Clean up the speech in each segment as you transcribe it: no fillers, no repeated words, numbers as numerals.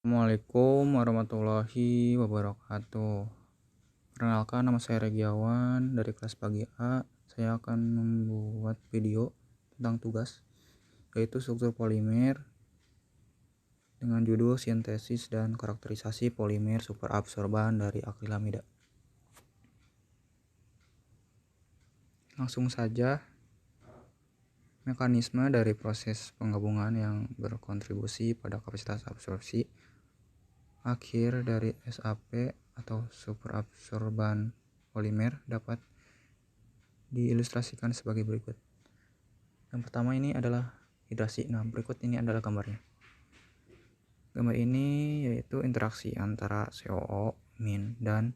Assalamualaikum warahmatullahi wabarakatuh. Perkenalkan, nama saya Regiawan dari kelas pagi A. Saya akan membuat video tentang tugas, yaitu struktur polimer dengan judul sintesis dan karakterisasi polimer superabsorban dari akrilamida. Langsung saja, mekanisme dari proses penggabungan yang berkontribusi pada kapasitas absorpsi akhir dari SAP atau superabsorban polimer dapat diilustrasikan sebagai berikut. Yang pertama ini adalah hidrasi. Nah, berikut ini adalah gambarnya. Gambar ini yaitu interaksi antara COO dan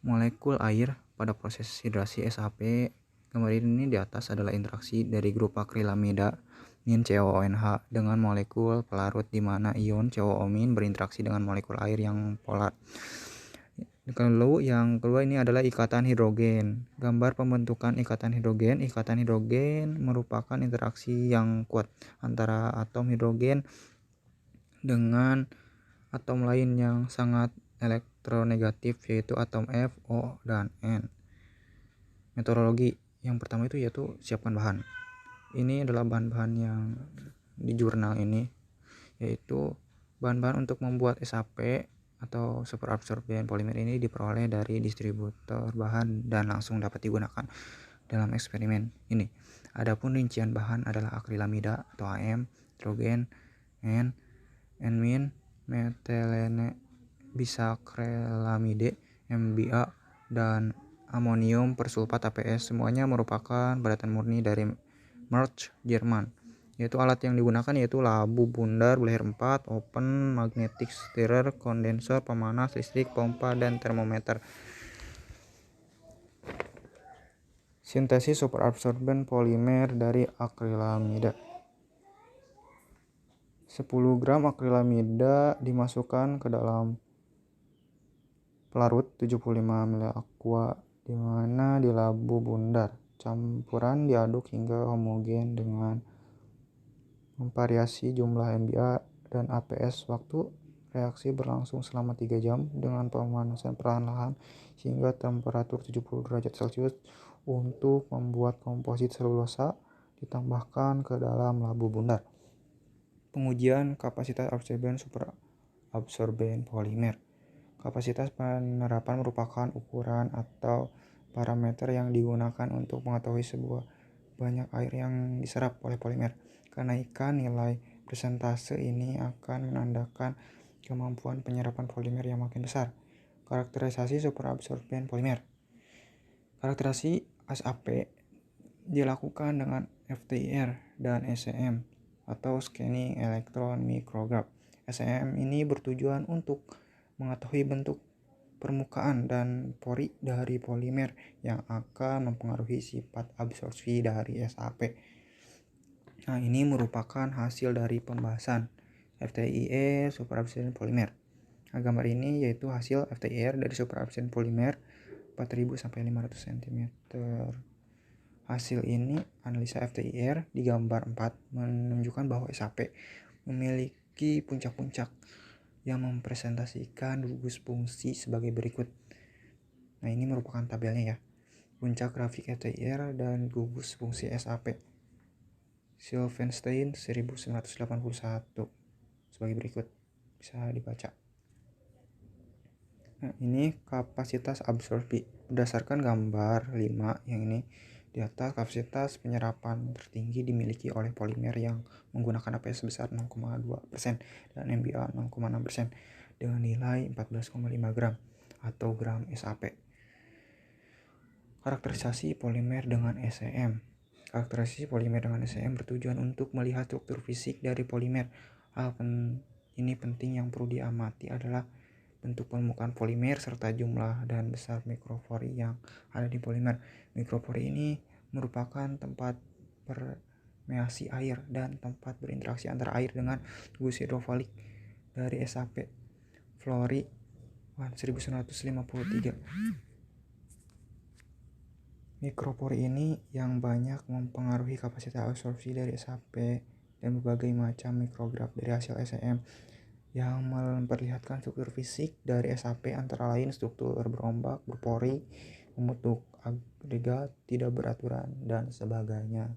molekul air pada proses hidrasi SAP. Gambar ini di atas adalah interaksi dari grup akrilamida COONH dengan molekul pelarut di mana ion COO- berinteraksi dengan molekul air yang polar. Lalu yang kedua ini adalah ikatan hidrogen. Gambar pembentukan ikatan hidrogen. Ikatan hidrogen merupakan interaksi yang kuat antara atom hidrogen dengan atom lain yang sangat elektronegatif, yaitu atom F, O, dan N. Metodologi yang pertama itu yaitu siapkan bahan. Ini adalah bahan-bahan yang di jurnal ini, yaitu bahan-bahan untuk membuat SAP atau superabsorben polimer ini diperoleh dari distributor bahan dan langsung dapat digunakan dalam eksperimen ini. Adapun rincian bahan adalah akrilamida atau AM, hidrogen, N, metilene bisakrilamide, MBA, dan amonium persulfat APS. Semuanya merupakan padatan murni dari Merck, Jerman. Yaitu alat yang digunakan yaitu labu bundar, leher 4, open, magnetic stirrer, kondensor, pemanas listrik, pompa, dan termometer. Sintesis superabsorben polimer dari akrilamida. 10 gram akrilamida dimasukkan ke dalam pelarut 75 ml aqua di mana di labu bundar. Campuran diaduk hingga homogen dengan memvariasi jumlah MBA dan APS. Waktu reaksi berlangsung selama 3 jam dengan pemanasan perlahan-lahan hingga temperatur 70 derajat Celcius. Untuk membuat komposit selulosa ditambahkan ke dalam labu bundar. Pengujian kapasitas absorben superabsorben polimer. Kapasitas penerapan merupakan ukuran atau parameter yang digunakan untuk mengetahui sebuah banyak air yang diserap oleh polimer. Kenaikan nilai persentase ini akan menandakan kemampuan penyerapan polimer yang makin besar. Karakterisasi superabsorben polimer. Karakterisasi SAP dilakukan dengan FTIR dan SEM atau scanning electron micrograph. SEM ini bertujuan untuk mengetahui bentuk permukaan dan pori dari polimer yang akan mempengaruhi sifat absorpsi dari SAP. Nah, ini merupakan hasil dari pembahasan FTIR superabsorben polimer. Nah, gambar ini yaitu hasil FTIR dari superabsorben polimer 4000 sampai 500 cm. Hasil ini analisa FTIR di gambar 4 menunjukkan bahwa SAP memiliki puncak-puncak yang mempresentasikan gugus fungsi sebagai berikut. Nah, ini merupakan tabelnya ya. Puncak grafik FTIR dan gugus fungsi SAP. Silverstein 1981 sebagai berikut, bisa dibaca. Nah, ini kapasitas absorpsi berdasarkan gambar 5 yang ini. Di atas, kapasitas penyerapan tertinggi dimiliki oleh polimer yang menggunakan APS sebesar 0,2% dan MBA 0,6% dengan nilai 14,5 gram atau gram SAP. Karakterisasi polimer dengan SEM. Karakterisasi polimer dengan SEM bertujuan untuk melihat struktur fisik dari polimer. Hal ini penting yang perlu diamati adalah bentuk permukaan polimer serta jumlah dan besar mikropori yang ada di polimer. Mikropori ini merupakan tempat permeasi air dan tempat berinteraksi antara air dengan gus hidrofilik dari SAP. Flori 1953. Mikropori ini yang banyak mempengaruhi kapasitas absorpsi dari SAP dan berbagai macam mikrograf dari hasil SEM yang memperlihatkan struktur fisik dari SAP antara lain struktur berombak, berpori, membentuk agregat, tidak beraturan, dan sebagainya.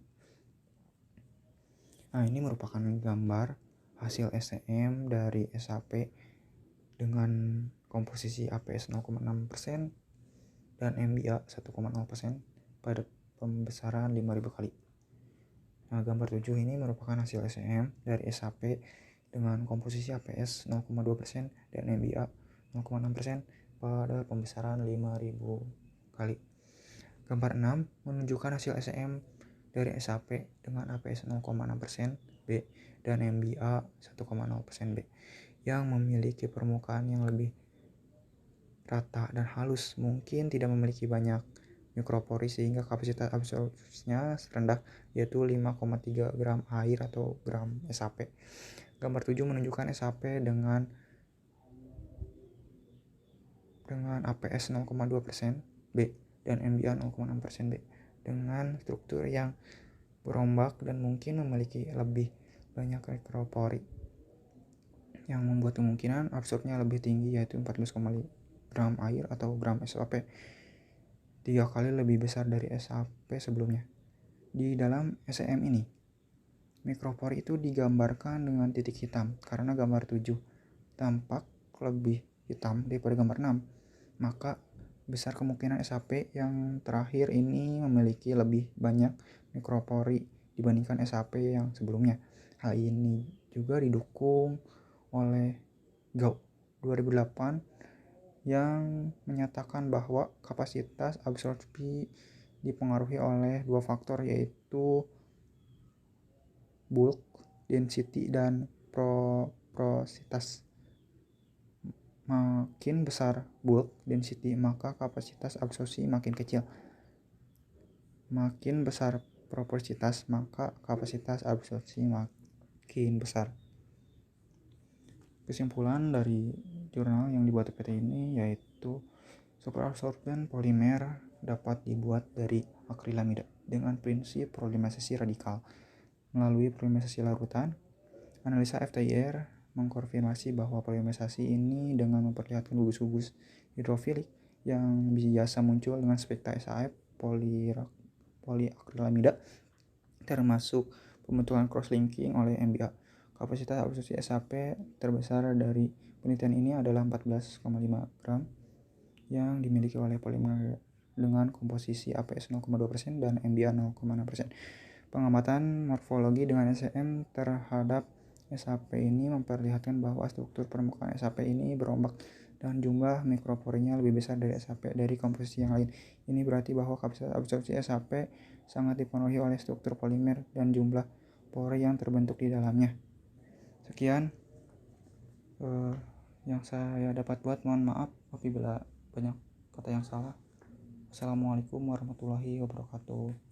Nah, ini merupakan gambar hasil SEM dari SAP dengan komposisi APS 0,6% dan MBA 1,0% pada pembesaran 5.000 kali. Nah, gambar 7 ini merupakan hasil SEM dari SAP dengan komposisi APS 0,2% dan MBA 0,6% pada pembesaran 5.000 kali. Gambar 6 menunjukkan hasil SEM dari SAP dengan APS 0,6% B dan MBA 1,0% B yang memiliki permukaan yang lebih rata dan halus, mungkin tidak memiliki banyak mikropori sehingga kapasitas absorpsinya rendah, yaitu 5,3 gram air atau gram SAP. Gambar 7 menunjukkan SAP dengan APS 0,2% B dan MBA 0,6% B dengan struktur yang berombak dan mungkin memiliki lebih banyak mikropori yang membuat kemungkinan absorpsinya lebih tinggi, yaitu 14,5 gram air atau gram SAP, 3 kali lebih besar dari SAP sebelumnya. Di dalam SEM ini, mikropori itu digambarkan dengan titik hitam karena gambar 7 tampak lebih hitam daripada gambar 6. Maka besar kemungkinan SAP yang terakhir ini memiliki lebih banyak mikropori dibandingkan SAP yang sebelumnya. Hal ini juga didukung oleh Gauss 2008 yang menyatakan bahwa kapasitas absorpsi dipengaruhi oleh dua faktor, yaitu bulk density dan porositas. Makin besar bulk density, maka kapasitas absorpsi makin kecil. Makin besar porositas, maka kapasitas absorpsi makin besar. Kesimpulan dari jurnal yang dibuat PT ini yaitu superabsorben polimer dapat dibuat dari akrilamida dengan prinsip polimerisasi radikal. Melalui polimerisasi larutan, analisa FTIR mengkonfirmasi bahwa polimerisasi ini dengan memperlihatkan gugus-gugus hidrofilik yang biasa muncul dengan spektra SAF poliakrilamida termasuk pembentukan cross-linking oleh MBA. Kapasitas absorpsi SAP terbesar dari penelitian ini adalah 14,5 gram yang dimiliki oleh polimer dengan komposisi APS 0,2% dan MBA 0,6%. Pengamatan morfologi dengan SEM terhadap SAP ini memperlihatkan bahwa struktur permukaan SAP ini berombak dan jumlah mikroporinya lebih besar dari SAP dari komposisi yang lain. Ini berarti bahwa kapasitas absorpsi SAP sangat dipengaruhi oleh struktur polimer dan jumlah pori yang terbentuk di dalamnya. Sekian yang saya dapat buat. Mohon maaf apabila banyak kata yang salah. Assalamualaikum warahmatullahi wabarakatuh.